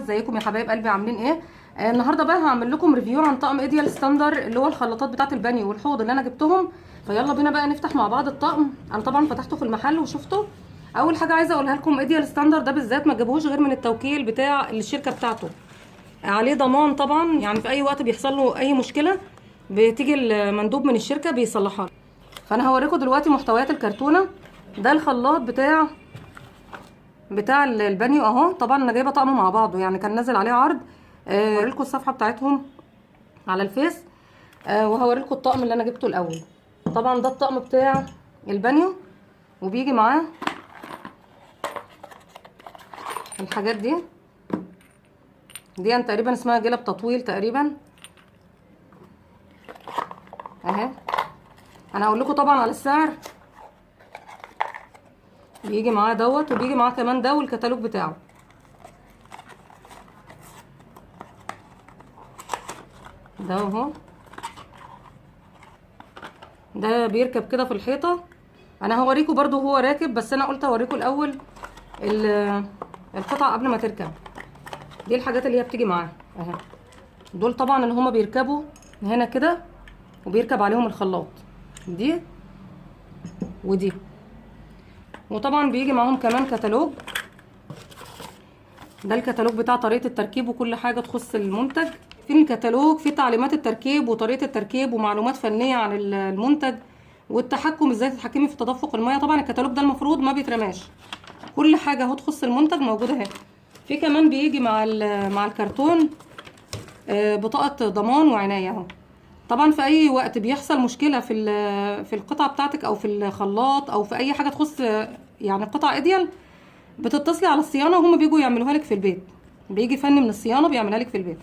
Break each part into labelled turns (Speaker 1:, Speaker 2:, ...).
Speaker 1: ازيكم يا حبايب قلبي، عاملين ايه؟ النهارده بقى هعمل لكم ريفيو عن طقم ايديال ستاندر اللي هو الخلاطات بتاعه البانيو والحوض اللي انا جبتهم. فيلا بينا بقى نفتح مع بعض الطقم. انا طبعا فتحته في المحل وشفته. اول حاجه عايزه اقولها لكم، ايديال ستاندر ده بالذات ما جابوهوش غير من التوكيل بتاع الشركه بتاعته، عليه ضمان طبعا، يعني في اي وقت بيحصل له اي مشكله بتيجي المندوب من الشركه بيصلحها. فانا هوريكم دلوقتي محتويات الكرتونه. ده الخلاط بتاع البانيو اهو. طبعا انا جايبه طقم مع بعضه، يعني كان نازل عليه عرض. هوريلكم الصفحه بتاعتهم على الفيس. وهوريلكم الطقم اللي انا جبته الاول. طبعا ده الطقم بتاع البانيو، وبيجي معاه الحاجات دي تقريبا اسمها جلب تطويل تقريبا اهي. انا هقول لكم طبعا على السعر. بيجي معاه دوت، وبيجي معاه كمان ده والكتالوج بتاعه. ده اهو، ده بيركب كده في الحيطه. انا هوريكم برضو هو راكب، بس انا قلت اوريكم الاول القطعه قبل ما تركب. دي الحاجات اللي هي بتيجي معاه اهي. دول طبعا اللي هما بيركبوا هنا كده، وبيركب عليهم الخلاط دي ودي. وطبعا بيجي معاهم كمان كتالوج. ده الكتالوج بتاع طريقه التركيب وكل حاجه تخص المنتج. في الكتالوج في تعليمات التركيب وطريقه التركيب ومعلومات فنيه عن المنتج والتحكم، ازاي تتحكمي في تدفق الميه. طبعا الكتالوج ده المفروض ما بيترماش، كل حاجه اهو تخص المنتج موجوده اهي. في كمان بيجي مع الكرتون بطاقه ضمان وعنايه اهو. طبعا في اي وقت بيحصل مشكله في القطعه بتاعتك او في الخلاط او في اي حاجه تخص يعني قطع ايديال، بتتصلي على الصيانه وهم بيجوا يعملوها لك في البيت. بيجي فني من الصيانه بيعملها لك في البيت.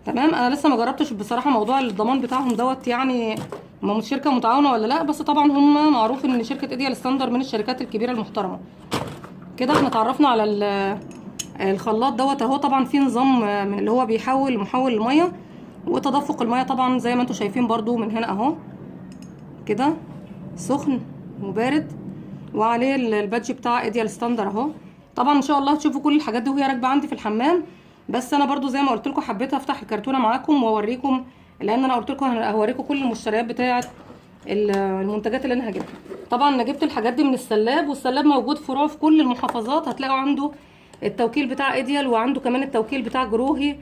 Speaker 1: تمام. انا لسه ما جربتش بصراحه موضوع الضمان بتاعهم دوت، يعني هم مش شركه متعاونه ولا لا، بس طبعا هم معروف ان شركه ايديال ستاندر من الشركات الكبيره المحترمه. كده احنا اتعرفنا على الخلاط دوت اهو. طبعا في نظام من اللي هو محول الميه وتدفق الميه، طبعا زي ما انتم شايفين برضو من هنا اهو كده، سخن وبارد، وعليه البادج بتاع ايديال ستاندر اهو. طبعا ان شاء الله هتشوفوا كل الحاجات دي وهي راكبه عندي في الحمام. بس انا برضو زي ما قلت لكم حبيت افتح الكرتونه معاكم واوريكم، لان انا قلت لكم هوريكم كل المشتريات بتاعه المنتجات اللي انا هجيبها. طبعا انا جبت الحاجات دي من السلاب، والسلاب موجود فروع في كل المحافظات. هتلاقوا عنده التوكيل بتاع ايديال، وعنده كمان التوكيل بتاع جروهي،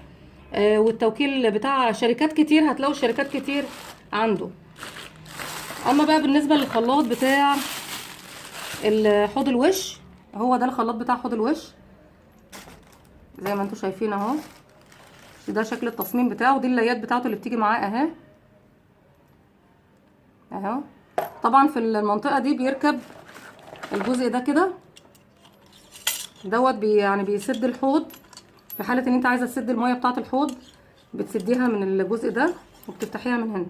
Speaker 1: والتوكيل بتاع شركات كتير. هتلاقوا شركات كتير عنده. اما بقى بالنسبه للخلاط بتاع حوض الوش، هو ده الخلاط بتاع حوض الوش زي ما انتم شايفين اهو. ده شكل التصميم بتاعه، ودي اللايات بتاعته اللي بتيجي معاه اهي اهو. طبعا في المنطقه دي بيركب الجزء ده كده دوت، يعني بيسد الحوض. في حاله ان انت عايزه تسد الميه بتاعه الحوض بتسديها من الجزء ده وبتفتحيها من هنا.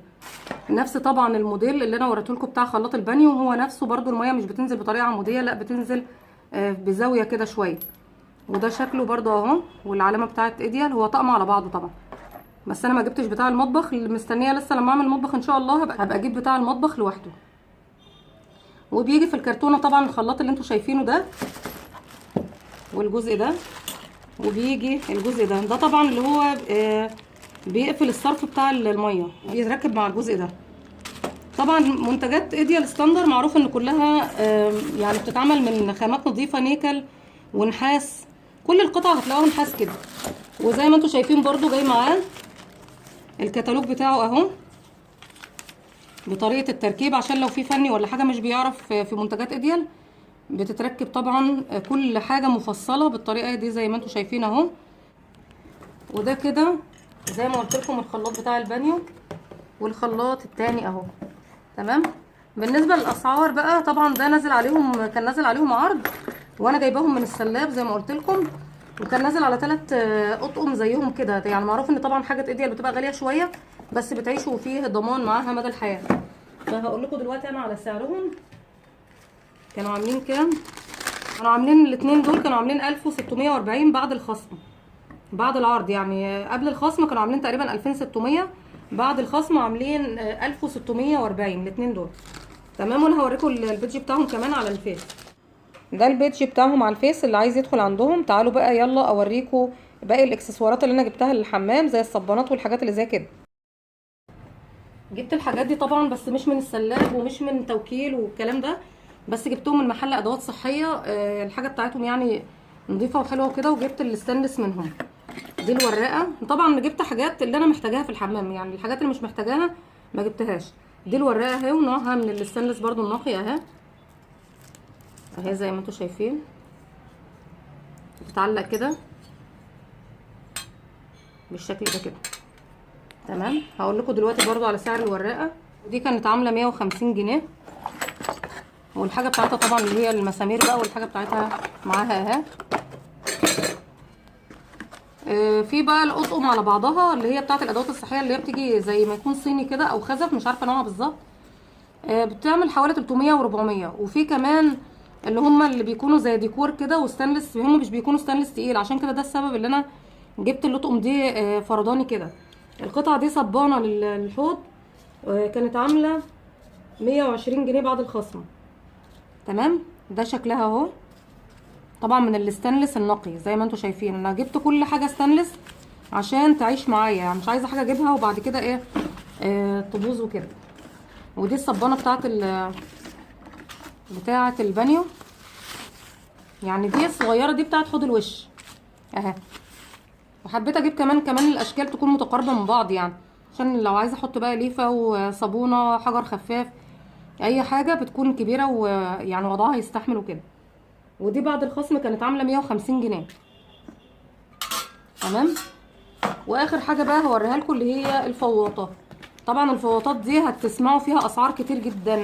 Speaker 1: نفس طبعا الموديل اللي انا وريته لكم بتاع خلاط البانيو، هو نفسه برضو. الميه مش بتنزل بطريقه عموديه، لا بتنزل بزاويه كده شويه. وده شكله برضو اهو، والعلامه بتاعت ايديال. هو طقم على بعضه طبعا، بس انا ما جبتش بتاع المطبخ، اللي مستنيه لسه لما اعمل المطبخ ان شاء الله هبقى اجيب بتاع المطبخ لوحده. وبيجي في الكرتونه طبعا الخلاط اللي انتوا شايفينه ده والجزء ده، وبيجي الجزء ده طبعا اللي هو بيقفل الصرف بتاع الميه، بيتركب مع الجزء ده. طبعا منتجات ايديال ستاندر معروف ان كلها يعني بتتعمل من خامات نظيفه، نيكل ونحاس. كل القطع هتلاقوها نحاس كده. وزي ما انتم شايفين برضو جاي معاه الكتالوج بتاعه اهو بطريقه التركيب، عشان لو في فني ولا حاجه مش بيعرف في منتجات ايديال بتتركب. طبعا كل حاجه مفصله بالطريقه دي زي ما انتم شايفين اهو. وده كده زي ما قلت لكم الخلاط بتاع البانيو والخلاط التاني اهو. تمام. بالنسبه للاسعار بقى، طبعا ده كان نازل عليهم عرض، وانا جايباهم من السلاب زي ما قلت لكم، وكان نازل على 3 اطقم زيهم كده. يعني معروف ان طبعا حاجه ايديال بتبقى غاليه شويه، بس بتعيشوا فيه ضمان معاها مدى الحياه. فهقول لكم دلوقتي انا على سعرهم. كانوا عاملين كام؟ كانوا عاملين الاثنين دول كانوا عاملين 1640 بعد الخصم، بعد العرض. يعني قبل الخصم كانوا عاملين تقريبا 2600، بعد الخصم عاملين 1640 الاثنين دول. تمام. وانا هوريكم البيدج بتاعهم كمان على الفيس. ده البيدج بتاعهم على الفيس، اللي عايز يدخل عندهم تعالوا بقى يلا اوريكم باقي الاكسسوارات اللي انا جبتها للحمام زي الصبانات والحاجات اللي زي كده. جبت الحاجات دي طبعا بس مش من السلاب ومش من توكيل والكلام ده، بس جبتهم من محل ادوات صحيه. الحاجه بتاعتهم يعني نظيفه وحلوه وكده. وجبت الستانلس منهم. دي الوراقه. طبعا جبت حاجات اللي انا محتاجاها في الحمام، يعني الحاجات اللي مش محتاجاها ما جبتهاش. دي الوراقه اهي، ونوعها من الستانلس برضو النقي اهي. اهي زي ما انتم شايفين بتتعلق كده بالشكل ده كده. تمام. هقول لكم دلوقتي برضو على سعر الوراقه. ودي كانت عامله 150 جنيه. والحاجه بتاعتها طبعا اللي هي المسامير بقى والحاجه بتاعتها معاها اهي. في بقى الاطقم على بعضها اللي هي بتاعت الادوات الصحيه اللي هي بتيجي زي ما يكون صيني كده او خزف، مش عارفه نوعها بالظبط. بتعمل حوالي 300 و400. وفي كمان اللي هم اللي بيكونوا زي ديكور كده وستانلس، هم مش بيكونوا ستانلس تقيل، عشان كده ده السبب اللي انا جبت اللطقم دي فرداني كده. القطعه دي صبانه للحوض، كانت عامله 120 جنيه بعد الخصم. تمام. ده شكلها اهو، طبعا من الستانلس النقي زي ما انتم شايفين. انا جبت كل حاجه ستانلس عشان تعيش معايا، يعني مش عايزه حاجه اجيبها وبعد كده ايه تبوظ وكده. ودي الصبانه بتاعه البانيو، يعني دي الصغيره دي بتاعه حوض الوش اهي. وحبيت اجيب كمان الاشكال تكون متقاربه من بعض، يعني عشان لو عايزه احط بقى ليفه وصابونه حجر خفاف اي حاجه بتكون كبيره ويعني وضعها يستحمل وكده. ودي بعد الخصم كانت عامله 150 جنيه. تمام. واخر حاجه بقى هوريها لكم اللي هي الفواطه. طبعا الفواطات دي هتسمعوا فيها اسعار كتير جدا،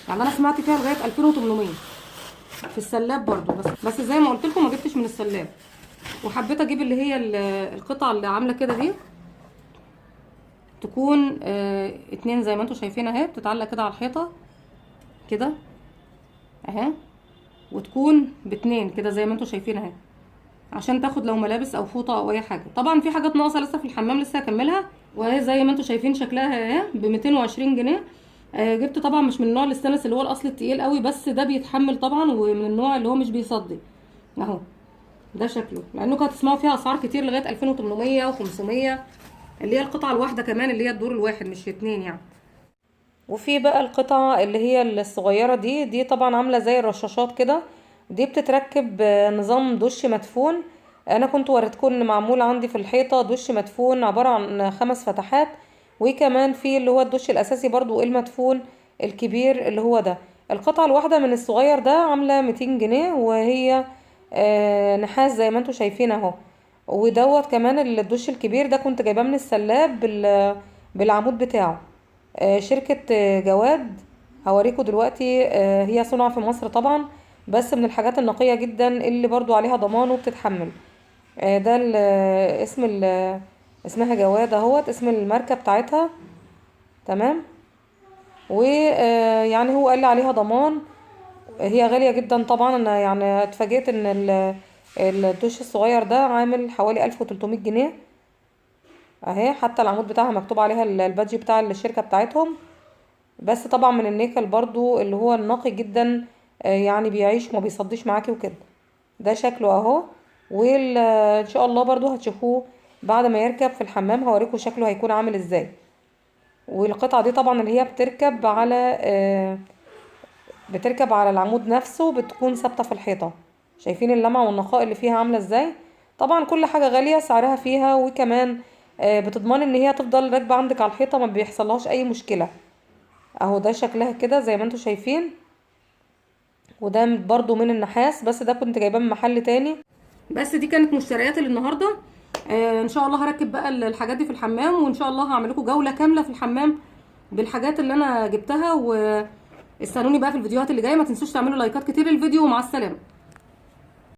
Speaker 1: يعني انا سمعت فيها لغايه 2800 في السلاب برضو، بس زي ما قلت لكم ما جبتش من السلاب. وحبيت اجيب اللي هي القطعه اللي عامله كده دي، تكون اتنين زي ما انتم شايفين اهي، بتتعلق كده على الحيطه كده اهي، وتكون باتنين كده زي ما انتم شايفين اهي، عشان تاخد لو ملابس او فوطه او اي حاجه. طبعا في حاجات ناقصه لسه في الحمام لسه هكملها. وهي زي ما انتم شايفين شكلها اهي ب 220 جنيه. جبت طبعا مش من النوع الاستانلس اللي هو الاصل التقيل قوي، بس ده بيتحمل طبعا، ومن النوع اللي هو مش بيصدي اهو. ده شكله، لانكم هتسمعوا فيها اسعار كتير لغايه 2800 و500، اللي هي القطعه الواحده كمان اللي هي الدور الواحد مش اتنين يعني. وفي بقى القطعه اللي هي الصغيره دي طبعا عامله زي الرشاشات كده. دي بتتركب نظام دش مدفون. انا كنت وريتكم ان معمول عندي في الحيطه دش مدفون عباره عن 5 فتحات، وكمان في اللي هو الدش الاساسي برضو المدفون الكبير اللي هو ده. القطعه الواحده من الصغير ده عامله 200 جنيه، وهي نحاس زي ما انتم شايفين اهو. ودوت كمان الدش الكبير ده كنت جايباه من السلاب بالعمود بتاعه. شركة جواد. هوريكم دلوقتي. هي صنع في مصر طبعا، بس من الحاجات النقية جدا اللي برضو عليها ضمان وبتتحمل. ده اسمها جواد اهوت، اسم الماركة بتاعتها. تمام. ويعني هو قال لي عليها ضمان. هي غالية جدا طبعا. انا يعني اتفاجئت ان الدش الصغير ده عامل حوالي 1300 جنيه اهي. حتى العمود بتاعها مكتوب عليها البادج بتاع الشركة بتاعتهم، بس طبعا من النيكل برضو اللي هو النقي جدا، يعني بيعيش وما بيصديش معاكي وكده. ده شكله اهو. وان شاء الله برضو هتشوفوه بعد ما يركب في الحمام، هوريكم شكله هيكون عامل ازاي. والقطعة دي طبعا اللي هي بتركب على العمود نفسه، بتكون ثابتة في الحيطة. شايفين اللمعة والنقاء اللي فيها عاملة ازاي. طبعا كل حاجة غالية سعرها فيها، وكمان بتضمن ان هي تفضل راكبة عندك على الحيطة ما بيحصلهاش اي مشكلة اهو. ده شكلها كده زي ما انتم شايفين. وده برضو من النحاس، بس ده كنت جايباه من محل تاني. بس دي كانت مشترياتي للنهارده. ان شاء الله هركب بقى الحاجات دي في الحمام، وان شاء الله هعمل لكم جوله كامله في الحمام بالحاجات اللي انا جبتها. واستنوني بقى في الفيديوهات اللي جايه. ما تنسوش تعملوا لايكات كتير للفيديو، ومع السلامه.